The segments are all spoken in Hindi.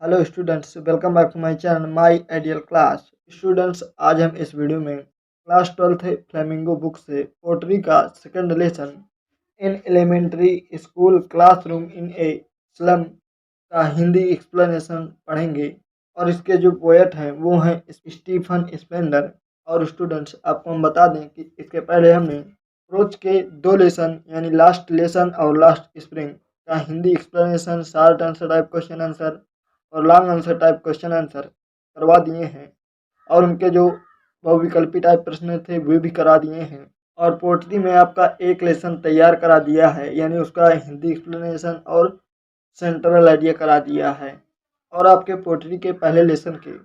Hello students, welcome back to my channel my ideal class. Students, आज हम इस वीडियो में क्लास 12th फ्लेमिंगो बुक से पोट्री का second lesson in elementary school classroom in a slum का हिंदी एक्सप्लेनेशन पढ़ेंगे। और इसके जो पोएट हैं वो हैं स्टीफन स्पेंडर। और स्टूडेंट्स, आपको हम बता दें कि इसके पहले हमने रोज के दो लेसन यानी लास्ट लेसन और लास्ट स्प्रिंग का Hindi explanation, short answer type question answer और long answer type question answer करवा दिए हैं। और उनके जो बहुविकल्पी टाइप प्रश्न थे वे भी करा दिए हैं। और पोट्री में आपका एक लेसन तैयार करा दिया है, यानी उसका हिंदी एक्सप्लेनेशन और सेंट्रल आइडिया करा दिया है। और आपके पोट्री के पहले लेसन के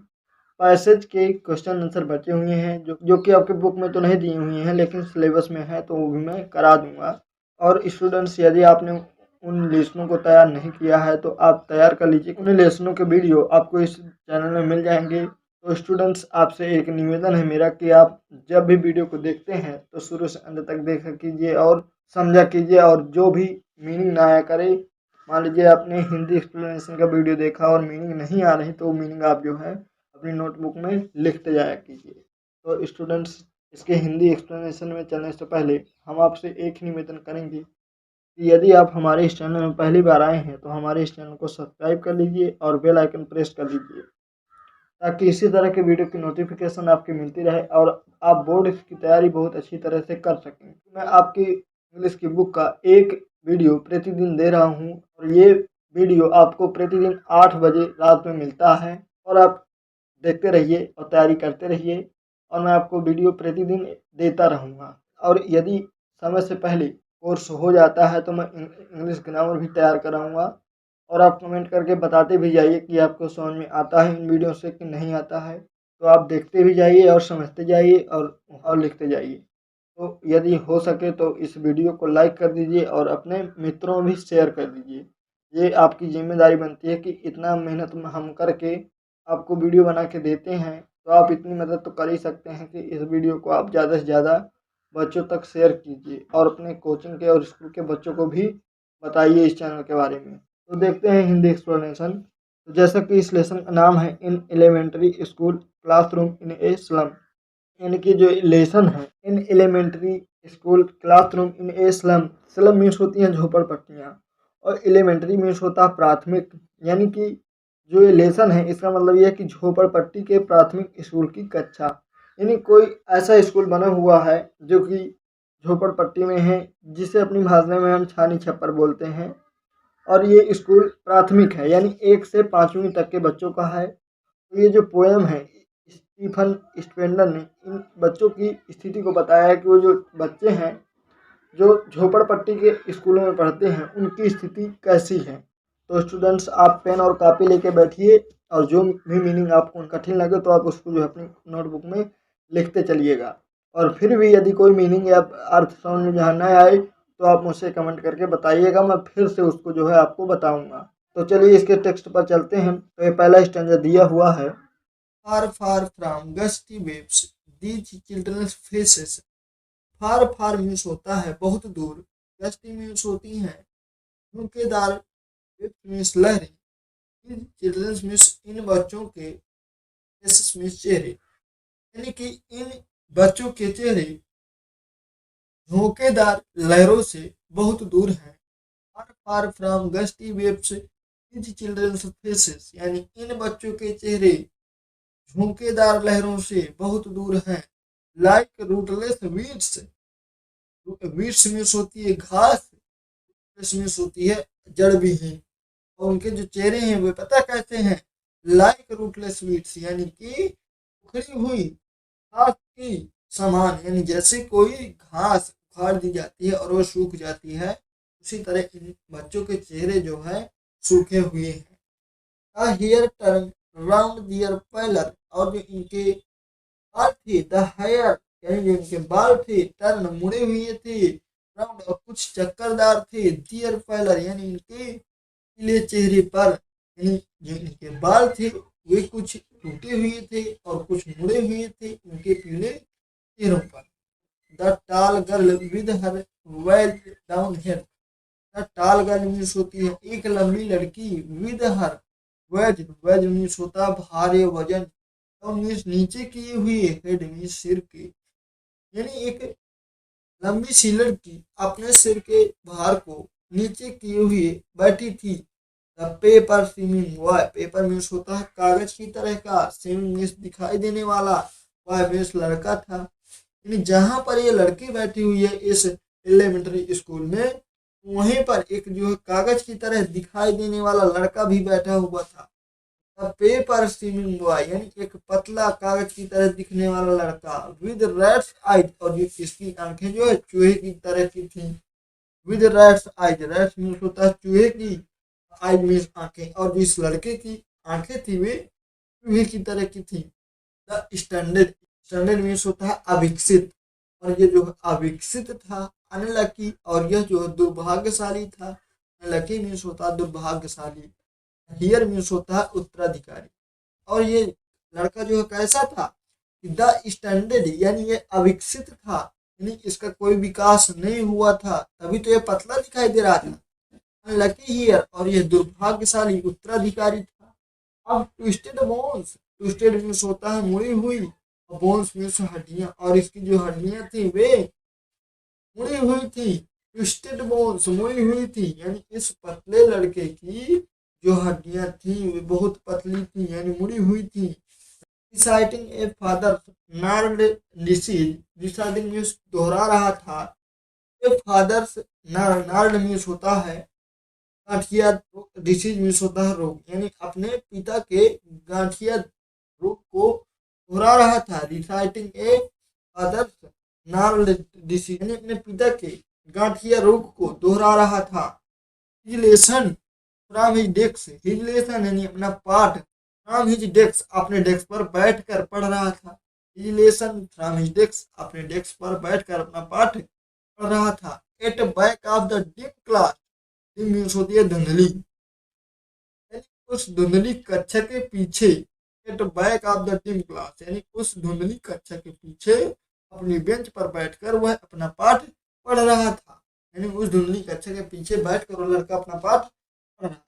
पैसेज के क्वेश्चन आंसर बचे हुए हैं जो कि आपके बुक में तो नहीं दी हुई हैं, लेकिन सिलेबस में है, तो वो भी मैं करा दूंगा। और स्टूडेंट्स, यदि आपने उन लेसनों को तैयार नहीं किया है तो आप तैयार कर लीजिए। उन लेसनों के वीडियो आपको इस चैनल में मिल जाएंगे। तो स्टूडेंट्स, आपसे एक निवेदन है मेरा कि आप जब भी वीडियो को देखते हैं तो शुरू से अंत तक देखा कीजिए और समझा कीजिए। और जो भी मीनिंग ना आया करे, मान लीजिए आपने हिंदी एक्सप्लेनेशन का वीडियो देखा और मीनिंग नहीं आ रही, तो वो मीनिंग आप जो है अपनी नोटबुक में लिखते जाया कीजिए। तो स्टूडेंट्स, इसके हिंदी एक्सप्लेनेशन में चलने से पहले हम आपसे एक निवेदन करेंगे कि यदि आप हमारे इस चैनल में पहली बार आए हैं तो हमारे इस चैनल को सब्सक्राइब कर लीजिए और बेल आइकन प्रेस कर लीजिए, ताकि इसी तरह के वीडियो की नोटिफिकेशन आपकी मिलती रहे और आप बोर्ड की तैयारी बहुत अच्छी तरह से कर सकें। मैं आपकी इंग्लिश की बुक का एक वीडियो प्रतिदिन दे रहा हूं, और ये वीडियो आपको प्रतिदिन 8 बजे रात में मिलता है। और आप देखते रहिए और तैयारी करते रहिए, और मैं आपको वीडियो प्रतिदिन देता रहूँगा। और यदि समय से पहले कोर्स हो जाता है तो मैं इंग्लिश ग्रामर भी तैयार कराऊँगा। और आप कमेंट करके बताते भी जाइए कि आपको समझ में आता है इन वीडियो से कि नहीं आता है। तो आप देखते भी जाइए और समझते जाइए और लिखते जाइए। तो यदि हो सके तो इस वीडियो को लाइक कर दीजिए और अपने मित्रों में भी शेयर कर दीजिए। ये आपकी ज़िम्मेदारी बनती है कि इतना मेहनत हम करके आपको वीडियो बना के देते हैं, तो आप इतनी मदद तो कर ही सकते हैं कि इस वीडियो को आप ज़्यादा से ज़्यादा बच्चों तक शेयर कीजिए और अपने कोचिंग के और स्कूल के बच्चों को भी बताइए इस चैनल के बारे में। तो देखते हैं हिंदी एक्सप्लेनेशन। तो जैसा कि इस लेसन का नाम है in elementary school classroom in a slum, यानी कि जो लेसन है in elementary school classroom in a slum. Slum means होती हैं झोपड़पट्टियाँ, और एलिमेंट्री मीन्स होता है प्राथमिक। यानी कि जो ये लेसन है इसका मतलब ये है कि झोपड़पट्टी के प्राथमिक स्कूल की कक्षा, यानी कोई ऐसा स्कूल बना हुआ है जो कि झोपड़पट्टी में है, जिसे अपनी भाषा में हम छानी छप्पर बोलते हैं। और ये स्कूल प्राथमिक है, यानी 1 से 5वीं तक के बच्चों का है। तो ये जो पोएम है, स्टीफन स्पेंडर ने इन बच्चों की स्थिति को बताया है कि वो जो बच्चे हैं जो झोपड़पट्टी के स्कूलों में पढ़ते हैं उनकी स्थिति कैसी है। तो स्टूडेंट्स, आप पेन और कॉपी लेके बैठिए, और जो भी मीनिंग आपको कठिन लगे तो आप उसको जो है अपनी नोटबुक में लिखते चलिएगा। और फिर भी यदि कोई मीनिंग या अर्थ समझ में जहाँ न आए तो आप मुझसे कमेंट करके बताइएगा, मैं फिर से उसको जो है आपको बताऊंगा। तो चलिए इसके टेक्स्ट पर चलते हैं। तो ये पहला स्टैंजा दिया हुआ है। Far far from gusty waves these children's faces. Far far means होता है बहुत दूर, गस्टी मीन्स होती हैं झोंकेदार, वेव्स मीन्स लहरें, इन चिल्ड्रंस मीन्स इन बच्चों के, फेसेस मीन्स चेहरे, यानी कि इन बच्चों के चेहरे झोंकेदार लहरों से बहुत दूर हैं। Far far from gusty waves these children's faces, यानी इन बच्चों के चेहरे झोंकेदार लहरों से बहुत दूर हैं। Like rootless weeds, weeds means होती है घास, मीन्स होती है जड़ विहीन। और उनके जो चेहरे हैं वे पता कैसे हैं, लाइक रूटलेस वीड्स, यानी कि उखड़ी हुई घास की समान, यानी जैसे कोई घास उखाड़ दी जाती है और वो सूख जाती है, उसी तरह इन बच्चों के चेहरे जो है सूखे हुए हैं। The hair torn round their pallor, और जो इनके बाल थे, द हेयर यानी जो इनके बाल थे, टर्न मुड़े हुए थे, राउंड और कुछ चक्करदार थे, दियर पैलर यानी इनके पीले चेहरे पर, यानी जो इनके बाल थे वे कुछ टूटे हुए थे और कुछ मुड़े हुए थे उनके पीले चेहरों पर। The tall girl with her weighed down hair, the tall girl means होती है एक लंबी लड़की, with her weighed, weighed means होता है भारी वजन, और मीन्स नीचे किए हुए, हेड मीन्स सिर के, यानी एक लंबी सी लड़की अपने सिर के भार को नीचे किए हुए बैठी थी। The paper swimming boy, paper means होता है कागज की तरह का, स्विमिंग मीन्स दिखाई देने वाला, बॉय मीन्स लड़का था। यानी जहां पर ये लड़की बैठी हुई है इस एलिमेंट्री स्कूल में, वहीं पर एक जो है कागज की तरह दिखाई देने वाला लड़का भी बैठा हुआ था। पेपर स्विमिंग बॉय यानी एक पतला कागज की तरह दिखने वाला लड़का, विद रैट्स आइज, और ये इसकी आंखें जो है चूहे की तरह की थी। With rats eyes, rats means होता है चूहे की, आइज मीन्स आंखें, और जो इस लड़के की आंखें थी वे चूहे की तरह की थी। द स्टैंडर्ड, स्टैंडर्ड मीन्स होता है अविकसित, और ये जो अविकसित था अनलकी, और यह जो है दुर्भाग्यशाली था। अनलकी मीन्स होता है दुर्भाग्यशाली, हियर मीन्स होता है उत्तराधिकारी। और ये लड़का जो है कैसा था, द स्टैंडर्ड यानी ये अविकसित था, यानी इसका कोई विकास नहीं हुआ था, तभी तो ये पतला दिखाई दे रहा था। लकी हियर, और ये दुर्भाग्यशाली उत्तराधिकारी था। अब ट्विस्टेड बोन्स, ट्विस्टेड मीन्स होता है मुड़ी हुई, और बोन्स मीन्स हड्डियां, और इसकी जो हड्डियां थी वे मुड़ी हुई थी। ट्विस्टेड बोन्स मुड़ी हुई थी, यानी इस पतले लड़के की जो हड्डियां थी वे बहुत पतली थी, यानी मुड़ी हुई थी। Reciting a father gnarled disease, reciting means दोहरा रहा था। ए फादर्स नार्ड मीन्स होता है गांठिया, डिसीज मीन्स होता है रोग, यानी अपने पिता के गांठिया रोग को दोहरा रहा था। रिसाइटिंग ए फादर्स नार्ड डिसीज यानी अपने पिता के गांठिया रोग को दोहरा रहा था। रिलेशन from his desk, his lesson यानी अपना पाठ, फ्रॉम हिज डेस्क अपने डेस्क पर बैठकर पढ़ रहा था। His lesson from his desk अपने डेस्क पर बैठकर अपना पाठ पढ़ रहा था। At back of the dim class, dim means होती है धुंधली, यानी उस धुंधली कक्षा के पीछे। एट बैक ऑफ द डिम क्लास यानी उस धुंधली कक्षा के पीछे अपनी बेंच पर बैठकर वह अपना पाठ पढ़ रहा था, यानी उस धुंधली कक्षा के पीछे बैठकर वो लड़का अपना पाठ पढ़ रहा था।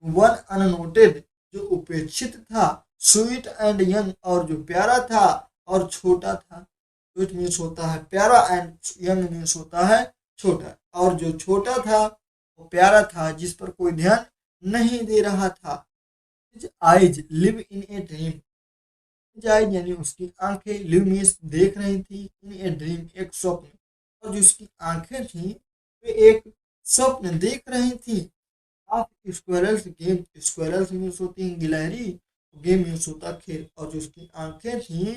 वन अननोटेड जो उपेक्षित था, स्वीट एंड यंग और जो प्यारा था और छोटा था। स्वीट मीन्स होता है प्यारा, एंड यंग मीन्स होता है छोटा, और जो छोटा था वो प्यारा था जिस पर कोई ध्यान नहीं दे रहा था। Eyes live in a dream, eyes यानी उसकी आंखें, लिव मीन्स देख रही थी, इन ए ड्रीम एक स्वप्न, और जो उसकी आंखें थी वे एक स्वप्न देख रही थी। Of squirrels game, squirrels means होती है गिलहरी, गेम मीन्स होता खेल, और जो उसकी आंखें थी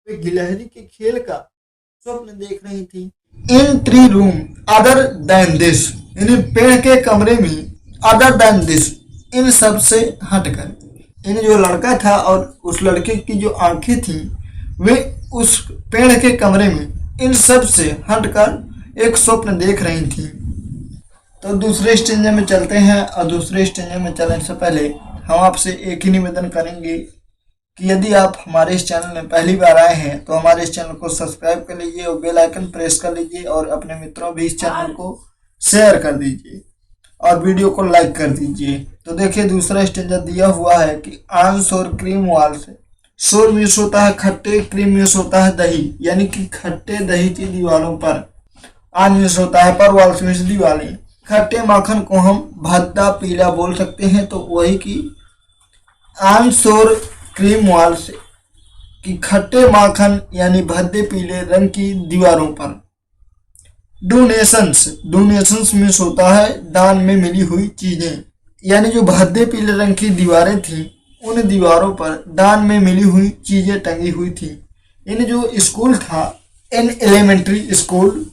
वे गिलहरी के खेल का स्वप्न देख रही थी। In tree room other than this, यानी पेड़ के कमरे में, अदर देन दिस इन सब से हटकर, यानी जो लड़का था और उस लड़के की जो आंखें थी वे उस पेड़ के कमरे में इन सब से हटकर एक स्वप्न देख रही थी। तो दूसरे स्टेंजा में चलते हैं, और दूसरे स्टेंजा में चलने से पहले हम आपसे एक ही निवेदन करेंगे कि यदि आप हमारे इस चैनल में पहली बार आए हैं तो हमारे इस चैनल को सब्सक्राइब कर लीजिए और बेल आइकन प्रेस कर लीजिए, और अपने मित्रों भी इस चैनल को शेयर कर दीजिए और वीडियो को लाइक कर दीजिए। तो देखिए दूसरा स्टेंजा दिया हुआ है कि ऑन शोर क्रीम वाल से, शोर मीन्स होता है खट्टे, क्रीम मीन्स होता है दही, यानी कि खट्टे दही की दीवारों पर, ऑन मीन्स होता है पर, वाल्स मीन्स दीवारें। खट्टे माखन को हम भद्दा पीला बोल सकते हैं, तो वही की ऑन शोर क्रीम वाल से कि खट्टे माखन यानी भद्दे पीले रंग की दीवारों पर। डोनेशंस, डोनेशंस मीन्स होता है दान में मिली हुई चीजें, यानी जो भद्दे पीले रंग की दीवारें थी उन दीवारों पर दान में मिली हुई चीजें टंगी हुई थी। इन जो स्कूल था, इन एलिमेंट्री स्कूल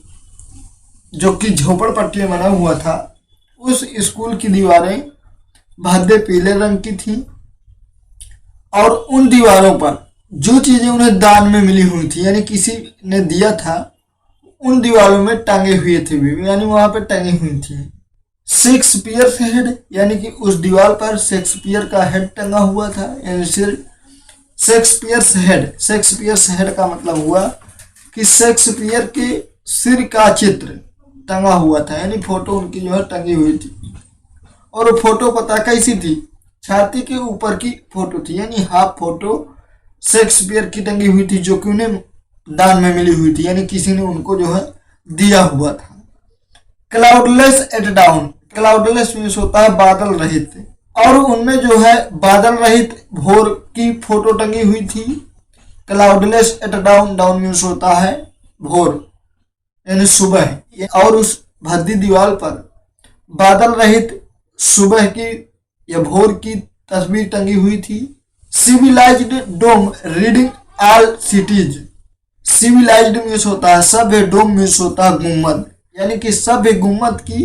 जो कि झोपड़पट्टी में बना हुआ था, उस स्कूल की दीवारें भद्दे पीले रंग की थी, और उन दीवारों पर जो चीजें उन्हें दान में मिली हुई थी यानी किसी ने दिया था उन दीवारों में टांगे हुए थे, यानी वहां पर टंगी हुई थी। शेक्सपियर हेड, यानी कि उस दीवार पर शेक्सपियर का हेड टंगा हुआ था, यानी शेक्सपियर्स हेड, शेक्सपियर्स हेड का मतलब हुआ कि शेक्सपियर के सिर का चित्र टंगा हुआ था, यानी फोटो उनकी जो है टंगी हुई थी। और वो फोटो पता कैसी थी, छाती के ऊपर की फोटो थी, यानी हाफ फोटो शेक्सपियर की टंगी हुई थी, जो कि उन्हें दान में मिली हुई थी, यानी किसी ने उनको जो है दिया हुआ था। Cloudless at dawn, cloudless means होता है बादल रहित, और उनमें जो है बादल रहित भोर की फोटो टंगी हुई थी। Cloudless at dawn, dawn means होता है भोर यानी सुबह, और उस भद्दी दीवार पर बादल रहित सुबह की या भोर की तस्वीर टंगी हुई थी। Civilized dome riding all cities, civilized means होता है सभ्य, डोम मीन्स होता है गुम्बद, यानी कि सभ्य गुम्बद की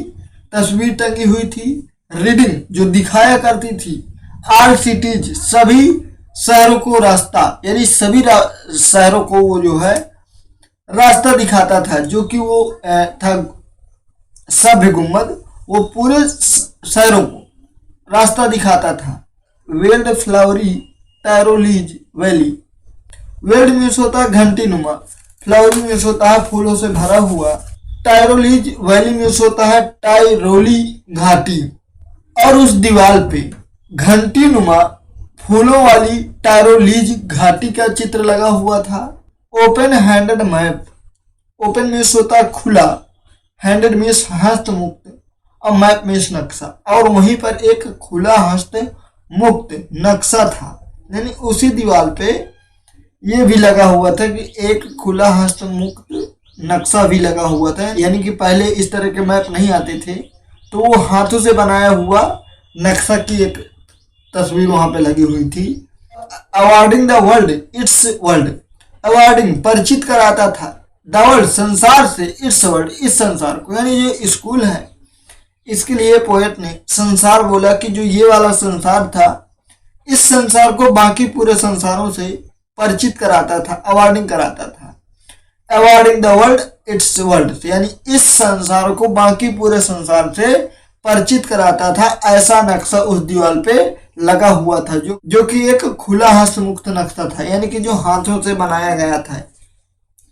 तस्वीर टंगी हुई थी। रीडिंग जो दिखाया करती थी, ऑल सिटीज सभी शहरों को रास्ता, यानी सभी शहरों को वो जो है रास्ता दिखाता था, जो कि वो था सभ्य गुम्बद, वो पूरे शहरों को रास्ता दिखाता था। Belled flowery Tyrolese valley, belled means होता है घंटी नुमा, फ्लावरी मीन्स होता है फूलों से भरा हुआ, टायरोलीज वैली मीन्स होता है टायरोली घाटी, और उस दीवार पे घंटी नुमा फूलों वाली टायरोलीज घाटी का चित्र लगा हुआ था। Open handed map, open means होता है खुला, हैंडेड मीन्स हस्त मुक्त, और मैप मीन्स नक्शा, और वहीं पर एक खुला हस्त मुक्त नक्शा था, यानी उसी दीवार पे ये भी लगा हुआ था कि एक खुला हस्त मुक्त नक्शा भी लगा हुआ था, यानी कि पहले इस तरह के मैप नहीं आते थे, तो वो हाथों से बनाया हुआ नक्शा की एक तस्वीर वहां पे लगी हुई थी। Awarding the world it's world, awarding परिचित कराता था, द वर्ल्ड संसार से, इट्स वर्ल्ड इस संसार को, यानी जो स्कूल है इसके लिए पोएट ने संसार बोला कि जो ये वाला संसार था, इस संसार को बाकी पूरे संसारों से परिचित कराता था, अवार्डिंग कराता था। Awarding the world it's world, यानी इस संसार को बाकी पूरे संसार से परिचित कराता था, ऐसा नक्शा उस दीवार पे लगा हुआ था, जो कि एक खुला हस्त मुक्त नक्शा था, यानी कि जो हाथों से बनाया गया था,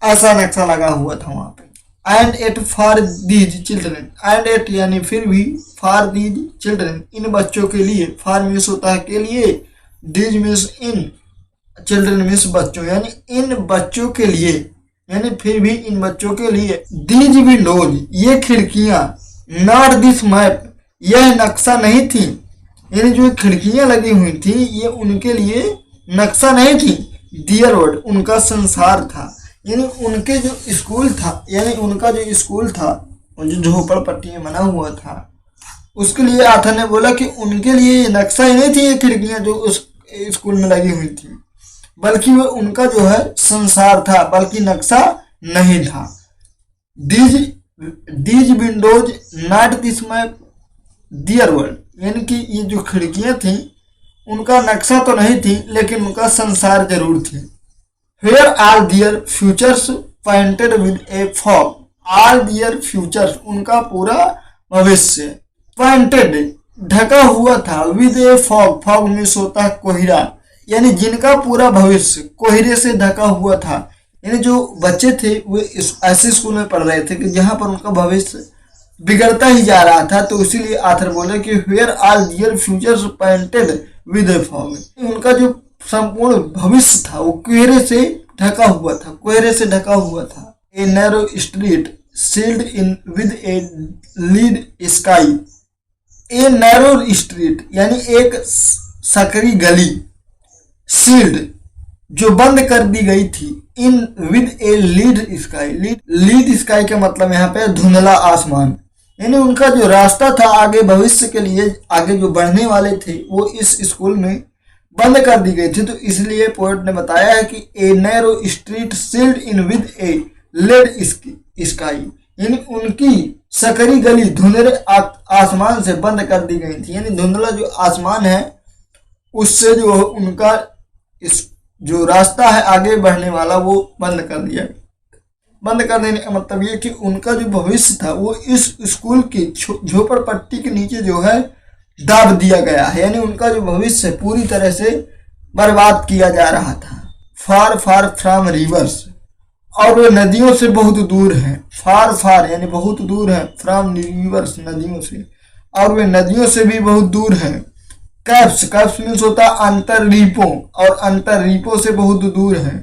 ऐसा नक्शा लगा हुआ था वहां पे। And yet for these children, and yet यानी फिर भी, फॉर दीज चिल्ड्रन इन बच्चों के लिए, फॉर मीन्स होता है के लिए, these means in, children means बच्चों, यानी इन बच्चों के लिए, यानी फिर भी इन बच्चों के लिए। दीज विंडोज ये खिड़कियां, नॉट दिस मैप यह नक्शा नहीं थी, यानी जो खिड़कियां लगी हुई थी ये उनके लिए नक्शा नहीं थी, दियर वर्ल्ड उनका संसार था, यानी उनके जो स्कूल था, यानी उनका जो स्कूल था जो झोपड़पट्टी में बना हुआ था, उसके लिए आथर ने बोला कि उनके लिए नक्शा ही नहीं थी ये खिड़कियां जो उस स्कूल में लगी हुई थी, बल्कि वो उनका जो है संसार था, बल्कि नक्शा नहीं था। These windows not this map their world, यानी कि ये जो खिड़कियां थी उनका नक्शा तो नहीं थी, लेकिन उनका संसार जरूर थी। Where are their futures painted with a fog, all their futures उनका पूरा भविष्य painted ढका हुआ था, with a fog, fog means होता है कोहरा, यानी जिनका पूरा भविष्य कोहरे से ढका हुआ था, यानी जो बच्चे थे वो ऐसे स्कूल में पढ़ रहे थे कि जहां पर उनका भविष्य बिगड़ता ही जा रहा था, तो इसीलिए आथर बोले कि where are their futures painted with a fog, उनका जो संपूर्ण भविष्य था वो कोहरे से ढका हुआ था, कोहरे से ढका हुआ था। A narrow street sealed in with a lead sky, a narrow street यानी एक सकरी गली, सील्ड जो बंद कर दी गई थी, इन with a lead sky, lead sky का मतलब यहाँ पे धुंधला आसमान, यानी उनका जो रास्ता था आगे भविष्य के लिए, आगे जो बढ़ने वाले थे वो इस स्कूल में बंद कर दी गई थी, तो इसलिए पोएट ने बताया है कि a narrow street sealed in with a lead sky, यानी उनकी सकरी गली धुंधले आसमान से बंद कर दी गई थी, यानी धुंधला जो आसमान है उससे जो उनका इस जो रास्ता है आगे बढ़ने वाला वो बंद कर दिया। बंद कर देने का मतलब ये कि उनका जो भविष्य था वो इस स्कूल की झोपड़पट्टी के नीचे जो है दाब दिया गया है, यानी उनका जो भविष्य पूरी तरह से बर्बाद किया जा रहा था। फार फार फ्रॉम रिवर्स, और वे नदियों से बहुत दूर हैं, फार फार यानी बहुत दूर है, फ्रॉम रिवर्स नदियों से, और वे नदियों से भी बहुत दूर हैं। कैप्स, कैप्स मीन्स होता है अंतर्रीपों, और अंतर्रीपों से बहुत दूर है।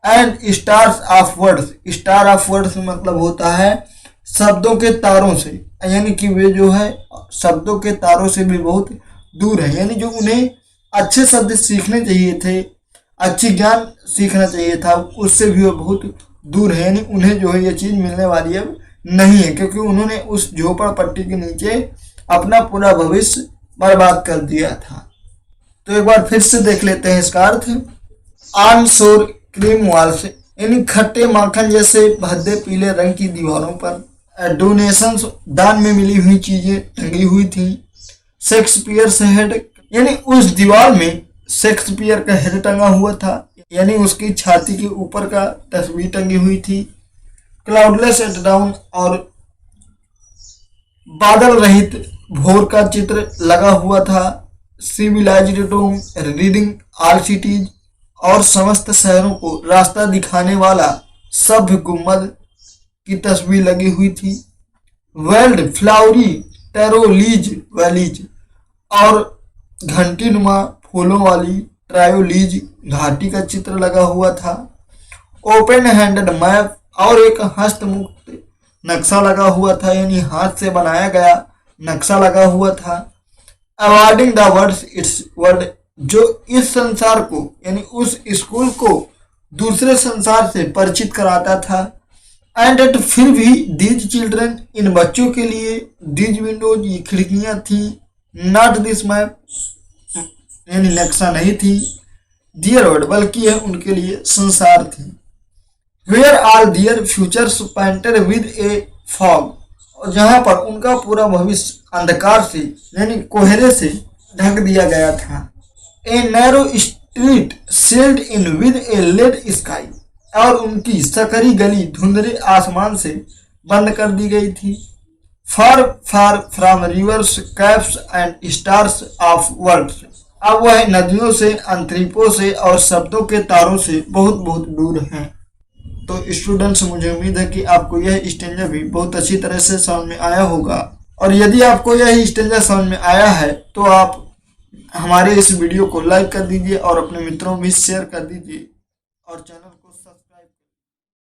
And stars of words, star of words मतलब होता है शब्दों के तारों से, यानी कि वे जो है शब्दों के तारों से भी बहुत दूर है, यानी जो उन्हें अच्छे शब्द सीखने चाहिए थे, अच्छी ज्ञान सीखना चाहिए था, उससे भी वो बहुत दूर है, यानी उन्हें जो है ये चीज़ मिलने वाली अब नहीं है, क्योंकि उन्होंने उस झोपड़पट्टी के नीचे अपना पूरा भविष्य बर्बाद कर दिया था। तो एक बार फिर से देख लेते हैं इसका अर्थ। ऑन शोर क्रीम वॉल्स, यानी खट्टे माखन जैसे भद्दे पीले रंग की दीवारों पर डोनेशंस, दान में मिली हुई चीजें टंगी हुई थी। शेक्सपियर हेड, यानी उस दीवार में शेक्सपियर का हेड टंगा हुआ था, यानी उसकी छाती के ऊपर का तस्वीर टंगी हुई थी। क्लाउडलेस एट डाउन, और बादल रहित भोर का चित्र लगा हुआ था। Civilised dome riding all cities, और समस्त शहरों को रास्ता दिखाने वाला सभ्य गुम्बद की तस्वीर लगी हुई थी। वेल्ड फ्लावरी टेरोलीज वैलीज, और घंटी नुमा फूलों वाली ट्रायोलीज घाटी का चित्र लगा हुआ था। ओपन हैंडेड मैप, और एक हस्तमुक्त नक्शा लगा हुआ था, यानी हाथ से बनाया गया नक्शा लगा हुआ था। Awarding the words it's word, जो इस संसार को यानी उस स्कूल को दूसरे संसार से परिचित कराता था। एंड एट फिर भी दीज चिल्ड्रन, इन बच्चों के लिए दीज विंडोज, ये खिड़कियां थी। नॉट दिस मैप, यानी नक्शा नहीं थी। दियर वर्ड, बल्कि यह उनके लिए संसार थी। Where are their futures painted with a fog, और जहां पर उनका पूरा भविष्य अंधकार से यानी कोहरे से ढक दिया गया था। A narrow street sealed in with a lead sky, और उनकी सकरी गली धुंधले आसमान से बंद कर दी गई थी। Far far from rivers capes and stars of words, अब वह नदियों से, अंतरिपों से और शब्दों के तारों से बहुत बहुत दूर हैं। तो स्टूडेंट्स, मुझे उम्मीद है कि आपको यह स्टेंजा भी बहुत अच्छी तरह से समझ में आया होगा, और यदि आपको यह स्टेंजा समझ में आया है तो आप हमारे इस वीडियो को लाइक कर दीजिए और अपने मित्रों में शेयर कर दीजिए, और चैनल